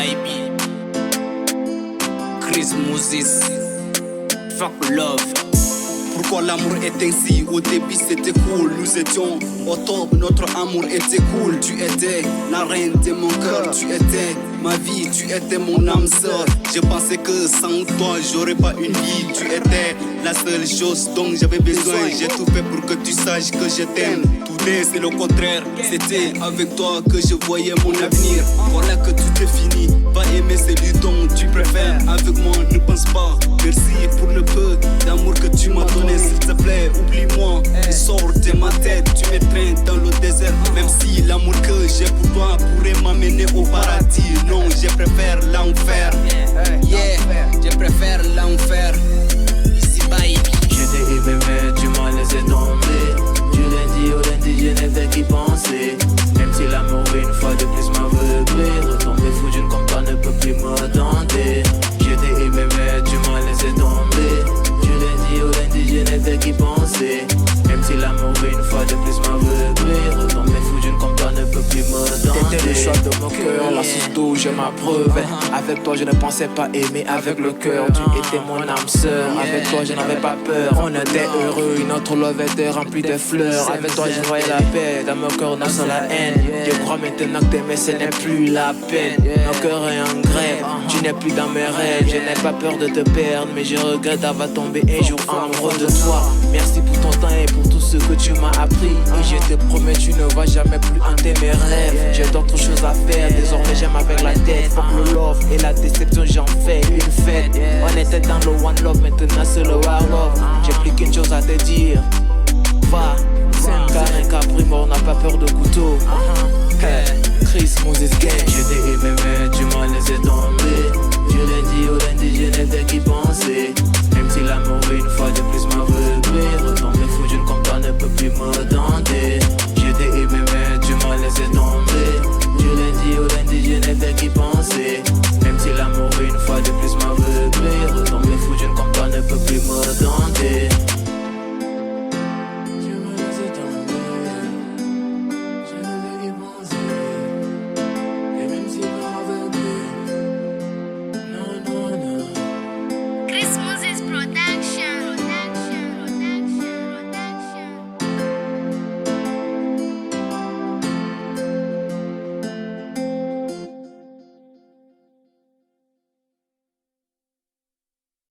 Baby, Chris Moses, fuck love. Pourquoi l'amour est ainsi? Au début c'était cool, nous étions au top, notre amour était cool. Tu étais la reine de mon cœur, tu étais ma vie, tu étais mon âme sœur. Je pensais que sans toi j'aurais pas une vie. Tu étais la seule chose dont j'avais besoin. J'ai tout fait pour que tu saches que je t'aime. Tout c'est le contraire, c'était avec toi que je voyais mon avenir. Voilà que tout est fini, va aimer celui dont tu préfères. Avec moi ne pense pas, merci pour le peu d'amour que tu m'as donné. S'il te plaît, oublie-moi, sors de ma tête. Tu me traînes dans le désert. Même si l'amour que j'ai pour toi pourrait m'amener au paradis, non, je préfère l'enfer. Yeah, je préfère l'enfer. Ici, bye. Je t'ai aimé mais tu m'as laissé tomber. Du lundi au lundi je n'étais qu'y penser. Même si l'amour une fois de plus m'aveuglé, retomber fou d'une comme toi ne peut plus me tenter. Je t'ai aimé mais tu m'as laissé tomber. Du lundi au lundi je n'étais qu'y penser. Même si l'amour une fois de plus m'aveuglé, retomber fou d'une comme toi ne peut plus me tenter. T'étais le choix de mon cœur, la source d'où je m'abreuvais. Avec toi je ne pensais pas aimer avec le cœur. Tu étais mon âme sœur, avec toi je n'avais pas peur. On était heureux, notre love était remplie de fleurs. Avec toi je voyais la paix, dans mon cœur non sans la haine. Je crois maintenant que t'aimer ce n'est plus la peine. Mon cœur est en grève, tu n'es plus dans mes rêves. Je n'ai pas peur de te perdre, mais je regrette d'avoir tombé un jour amoureux de toi. Merci pour ton temps et pour tout ce que tu m'as appris. Et je te promets tu ne vas jamais plus hanter mes rêves. J'ai d'autres choses à faire, désormais j'aime avec la tête. Fuck le love et la déception j'en fais une fête. On était dans le one love, maintenant c'est le war love. J'ai plus qu'une chose à te dire. Va, c'est un carré capri mort, n'a pas peur de couteau. Chris Moses Gang. Je t'ai aimé mais tu